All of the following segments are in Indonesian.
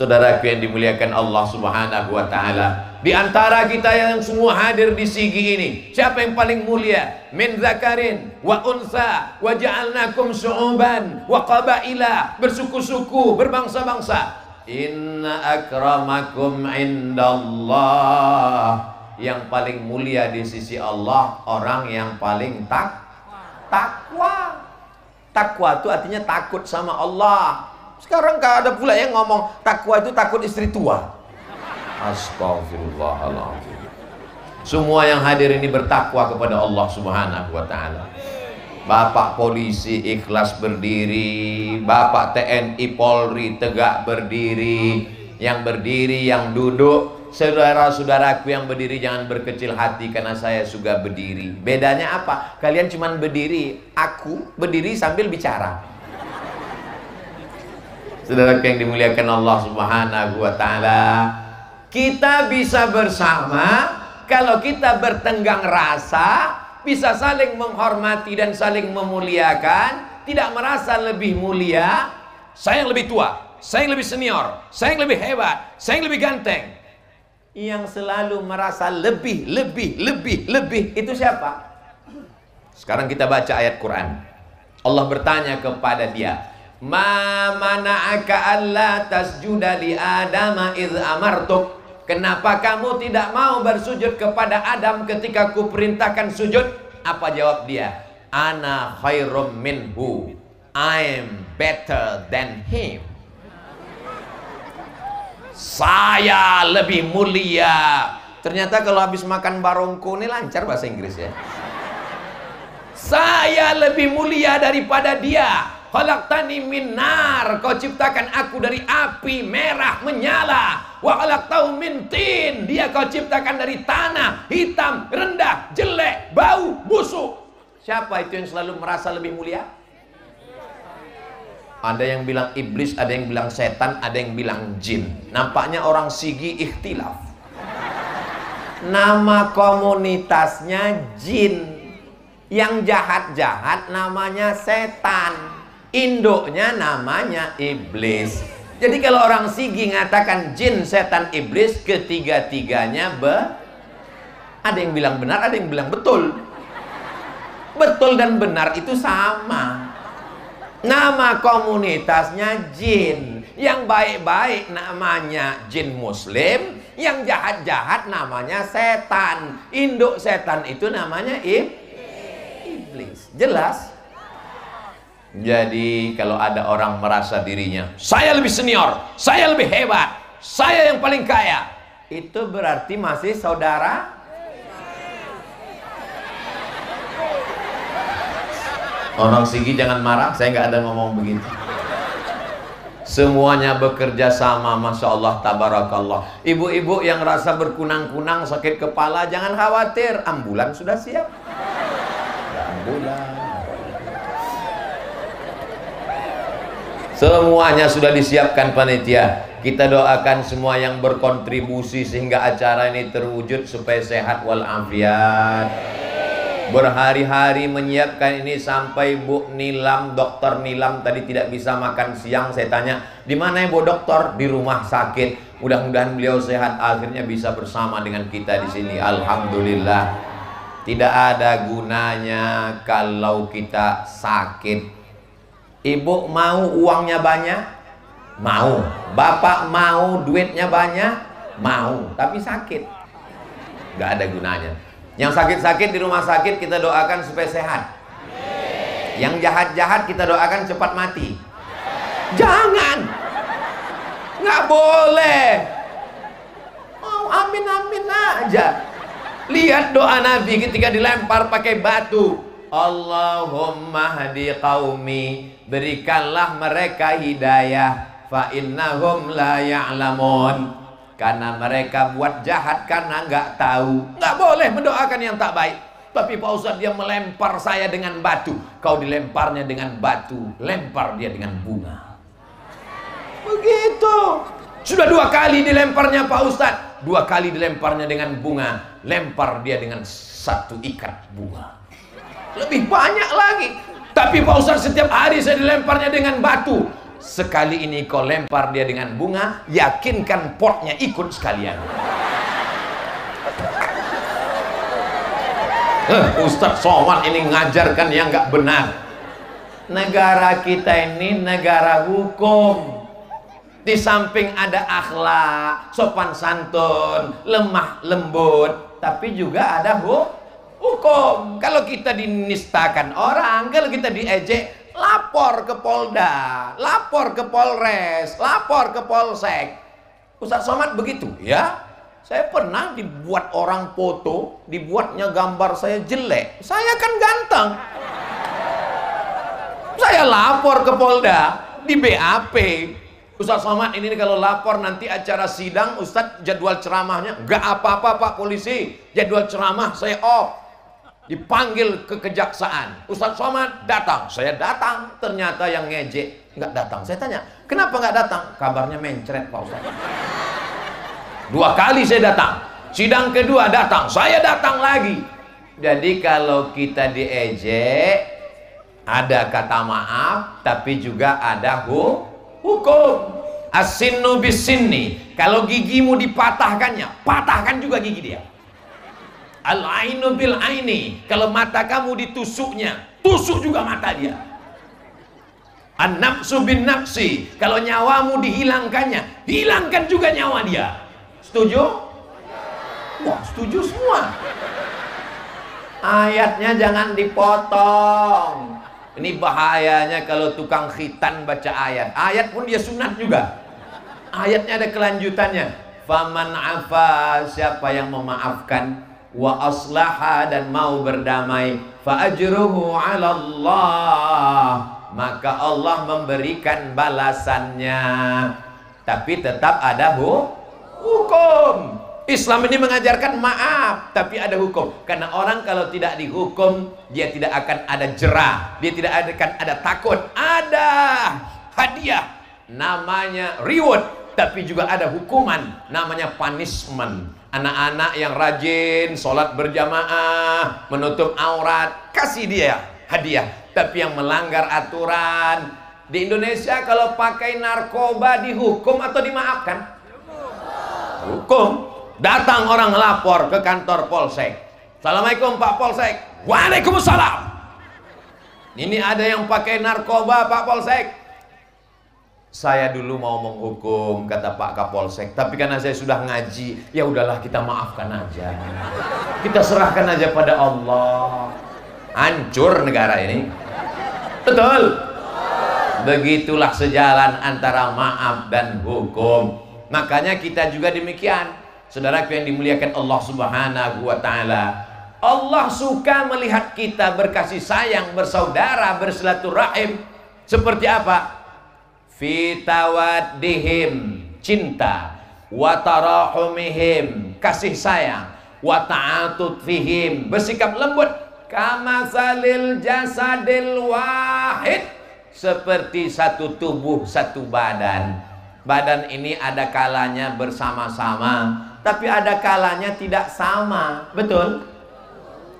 Saudaraku yang dimuliakan Allah Subhanahu wa Ta'ala, di antara kita yang semua hadir di sigi ini, siapa yang paling mulia? Min zakarin wa unsa wa ja'alnakum syu'uban wa qabaila, bersuku-suku, berbangsa-bangsa. Inna akramakum indallah, yang paling mulia di sisi Allah orang yang paling takwa. Takwa itu artinya takut sama Allah. Sekarang gak ada pula yang ngomong takwa itu takut istri tua. Astagfirullahaladzim. Semua yang hadir ini bertakwa kepada Allah Subhanahu wa Ta'ala. Bapak polisi ikhlas berdiri, Bapak TNI Polri tegak berdiri, yang berdiri, yang duduk. Saudara-saudaraku yang berdiri jangan berkecil hati karena saya juga berdiri. Bedanya apa? Kalian cuma berdiri, aku berdiri sambil bicara. Saudara yang dimuliakan Allah Subhanahu wa Ta'ala, kita bisa bersama kalau kita bertenggang rasa, bisa saling menghormati dan saling memuliakan, tidak merasa lebih mulia. Saya yang lebih tua, saya yang lebih senior, saya yang lebih hebat, saya yang lebih ganteng. Yang selalu merasa lebih itu siapa? Sekarang kita baca ayat Quran. Allah bertanya kepada dia, ma mana'aka alla tasjuda li adama idh amartuk, kenapa kamu tidak mau bersujud kepada Adam ketika kuperintahkan sujud? Apa jawab dia? Ana khairum minhu, I'm better than him. Saya lebih mulia. Ternyata kalau habis makan barongko ini lancar bahasa Inggris ya. Saya lebih mulia daripada dia. Khalaqtani min nar, kau ciptakan aku dari api merah menyala. Wa khalaqtahu min tin, dia kau ciptakan dari tanah hitam, rendah, jelek, bau, busuk. Siapa itu yang selalu merasa lebih mulia? Ada yang bilang iblis, ada yang bilang setan, ada yang bilang jin. Nampaknya orang sigi ikhtilaf. Nama komunitasnya jin. Yang jahat-jahat namanya setan. Induknya namanya iblis. Jadi kalau orang sigi ngatakan jin, setan, iblis, ketiga-tiganya ada yang bilang benar, ada yang bilang betul. Betul dan benar itu sama. Nama komunitasnya jin. Yang baik-baik namanya jin muslim, yang jahat-jahat namanya setan. Induk setan itu namanya iblis. Jelas? Jadi kalau ada orang merasa dirinya, saya lebih senior, saya lebih hebat, saya yang paling kaya, itu berarti masih saudara. Orang sigi jangan marah, saya nggak ada ngomong begitu. Semuanya bekerja sama, Masya Allah, Tabarakallah. Ibu-ibu yang rasa berkunang-kunang, sakit kepala, jangan khawatir, ambulan sudah siap. Ambulan. Semuanya sudah disiapkan panitia. Kita doakan semua yang berkontribusi sehingga acara ini terwujud supaya sehat walafiat. Berhari-hari menyiapkan ini sampai Bu Nilam, Dokter Nilam tadi tidak bisa makan siang. Saya tanya, di mana ya Bu Dokter? Di rumah sakit. Mudah-mudahan beliau sehat, akhirnya bisa bersama dengan kita di sini. Alhamdulillah. Tidak ada gunanya kalau kita sakit. Ibu mau uangnya banyak? Mau. Bapak mau duitnya banyak? Mau. Tapi sakit. Gak ada gunanya. Yang sakit-sakit di rumah sakit kita doakan supaya sehat. Yang jahat-jahat kita doakan cepat mati. Jangan. Nggak boleh. Oh, amin-amin aja. Lihat doa Nabi ketika dilempar pakai batu. Allahumma hadi qaumi, berikanlah mereka hidayah, fa innahum la ya'lamun. Karena mereka buat jahat karena nggak tahu. Nggak boleh mendoakan yang tak baik. Tapi Pak Ustadz, dia melempar saya dengan batu. Kau dilemparnya dengan batu, lempar dia dengan bunga. Begitu. Sudah 2 kali dilemparnya Pak Ustadz, 2 kali dilemparnya dengan bunga, lempar dia dengan 1 ikat bunga. Lebih banyak lagi. Tapi Pak Ustadz, setiap hari saya dilemparnya dengan batu. sekali ini kau lempar dia dengan bunga, yakinkan potnya ikut sekalian. Ustadz Somad ini ngajarkan yang nggak benar. Negara kita ini negara hukum. Di samping ada akhlak, sopan santun, lemah lembut, tapi juga ada hukum. Kalau kita dinistakan orang, kalau kita diejek, lapor ke Polda, lapor ke Polres, lapor ke Polsek. Ustadz Somad begitu, ya. Saya pernah dibuat orang foto, dibuatnya gambar saya jelek. Saya kan ganteng. Saya lapor ke Polda, di BAP. Ustadz Somad ini kalau lapor nanti acara sidang, Ustadz jadwal ceramahnya nggak apa-apa Pak Polisi, jadwal ceramah saya off. Dipanggil ke kejaksaan, Ustadz Somad datang, saya datang, ternyata yang ngejek nggak datang. Saya tanya, kenapa nggak datang? Kabarnya mencret Pak Ustadz. 2 kali saya datang, sidang kedua datang, saya datang lagi. Jadi kalau kita diejek, ada kata maaf, tapi juga ada hukum. As-sinnu bis-sinni. Kalau gigimu dipatahkannya, patahkan juga gigi dia. Al-ainu bil-aini. Kalau mata kamu ditusuknya, tusuk juga mata dia. An-nafsu bin-nafsi. Kalau nyawamu dihilangkannya, hilangkan juga nyawa dia. Setuju? Wah, setuju semua. Ayatnya jangan dipotong. Ini bahayanya kalau tukang khitan baca ayat. Ayat pun dia sunat juga. Ayatnya ada kelanjutannya. Faman afa, siapa yang memaafkan, wa aslaha, dan mau berdamai, fa ajruhu 'ala Allah, maka Allah memberikan balasannya. Tapi tetap ada hukum. Islam ini mengajarkan maaf, tapi ada hukum. Karena orang kalau tidak dihukum, dia tidak akan ada jerah, dia tidak akan ada takut. Ada hadiah, namanya reward, tapi juga ada hukuman, namanya punishment. Anak-anak yang rajin sholat berjamaah, menutup aurat, kasih dia hadiah. Tapi yang melanggar aturan, di Indonesia kalau pakai narkoba dihukum atau dimaafkan? Hukum. Datang orang lapor ke kantor Polsek. Assalamualaikum Pak Polsek. Waalaikumsalam. Ini ada yang pakai narkoba Pak Polsek. Saya dulu mau menghukum, kata Pak Kapolsek, tapi karena saya sudah ngaji, ya udahlah kita maafkan aja. Kita serahkan aja pada Allah. Hancur negara ini. Betul. Begitulah sejalan antara maaf dan hukum. Makanya kita juga demikian. Saudaraku yang dimuliakan Allah Subhanahu wa ta'ala, Allah suka melihat kita berkasih sayang, bersaudara, bersilaturahim. Seperti apa? Fi tawaddihim, cinta, wa tarahumihim, kasih sayang, wa ta'atufihim, bersikap lembut, kama salil jasadil wahid, seperti satu tubuh, satu badan. Badan ini ada kalanya bersama-sama, tapi ada kalanya tidak sama. Betul?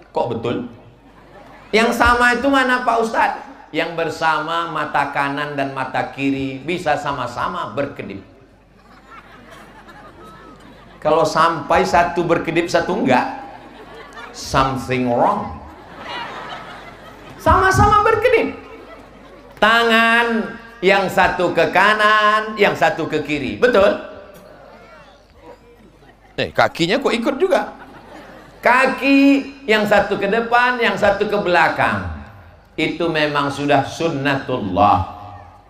Kok betul? Yang sama itu mana Pak Ustadz? Yang bersama mata kanan dan mata kiri bisa sama-sama berkedip. Kalau sampai satu berkedip satu enggak, something wrong. Sama-sama berkedip. Tangan yang satu ke kanan, yang satu ke kiri. Betul? Kakinya kok ikut juga. Kaki yang satu ke depan, yang satu ke belakang. Itu memang sudah sunnatullah.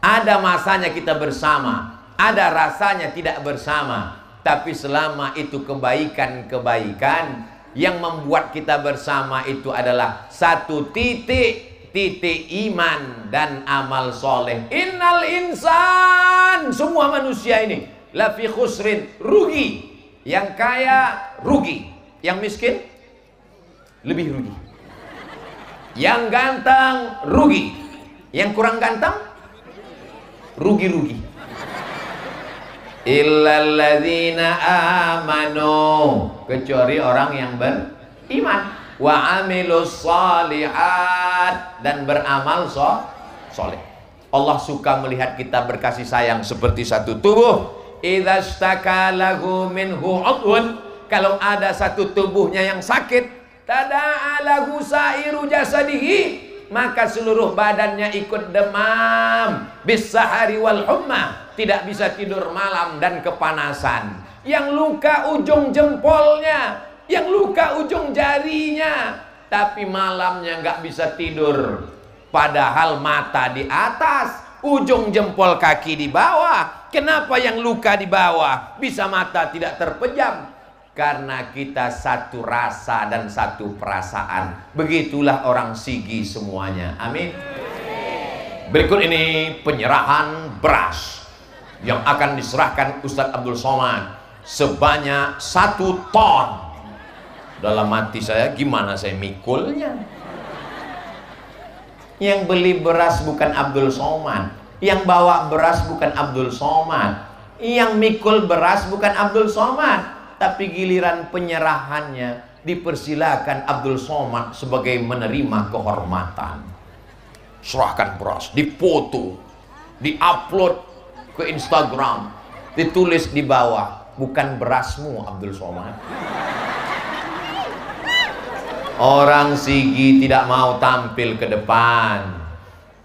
Ada masanya kita bersama, ada rasanya tidak bersama. Tapi selama itu kebaikan-kebaikan, yang membuat kita bersama itu adalah satu titik iman dan amal soleh. Innal insan, semua manusia ini lafi khusrin, rugi. Yang kaya rugi, yang miskin lebih rugi. Yang ganteng rugi, yang kurang ganteng rugi-rugi. Illalladzina amanu, kecuali orang yang beriman, wa amilus shalihat, dan beramal soleh. Allah suka melihat kita berkasih sayang seperti satu tubuh. Idza staka lahu minhu udhun, kalau ada satu tubuhnya yang sakit, tada'a lahu sairu jasadihi, maka seluruh badannya ikut demam. Bisahari wal humma, tidak bisa tidur malam dan kepanasan. Yang luka ujung jempolnya, yang luka ujung jarinya, tapi malamnya nggak bisa tidur. Padahal mata di atas, ujung jempol kaki di bawah. Kenapa yang luka di bawah bisa mata tidak terpejam? Karena kita satu rasa dan satu perasaan. Begitulah orang Sigi semuanya. Amin. Berikut ini penyerahan beras yang akan diserahkan Ustadz Abdul Somad sebanyak 1 ton. Dalam hati saya, gimana saya mikulnya? Yang beli beras bukan Abdul Somad, yang bawa beras bukan Abdul Somad, yang mikul beras bukan Abdul Somad, tapi giliran penyerahannya dipersilakan Abdul Somad sebagai menerima kehormatan. Serahkan beras, dipoto, diupload ke Instagram, ditulis di bawah, bukan berasmu Abdul Somad. Orang Sigi tidak mau tampil ke depan.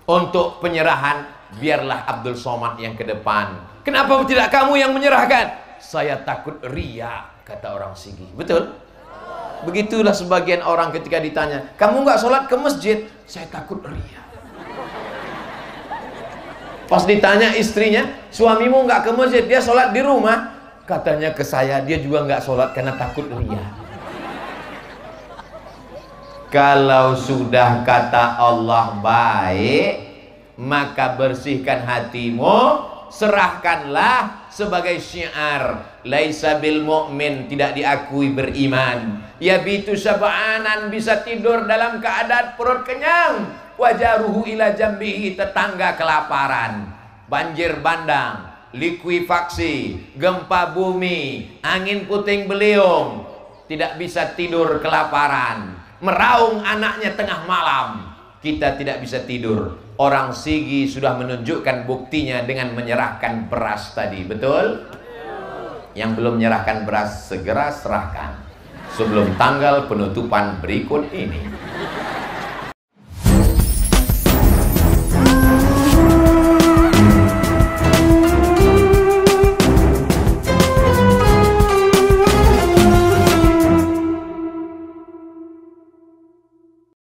Untuk penyerahan, biarlah Abdul Somad yang ke depan. Kenapa tidak kamu yang menyerahkan? Saya takut ria, kata orang Sigi. Betul? Begitulah sebagian orang ketika ditanya, kamu nggak sholat ke masjid? Saya takut ria. Pas ditanya istrinya, suamimu nggak ke masjid, dia sholat di rumah. Katanya ke saya, dia juga nggak sholat karena takut ria. Kalau sudah kata Allah baik, maka bersihkan hatimu, serahkanlah sebagai syiar. Laisa bil mu'min, tidak diakui beriman. Yabitu sab'anan, bisa tidur dalam keadaan perut kenyang. Wajaruhu ila jambihi, tetangga kelaparan. Banjir bandang, likuifaksi, gempa bumi, angin puting beliung, tidak bisa tidur kelaparan. Meraung anaknya tengah malam, kita tidak bisa tidur. Orang Sigi sudah menunjukkan buktinya dengan menyerahkan beras tadi. Betul? Yang belum menyerahkan beras segera serahkan sebelum tanggal penutupan berikut ini.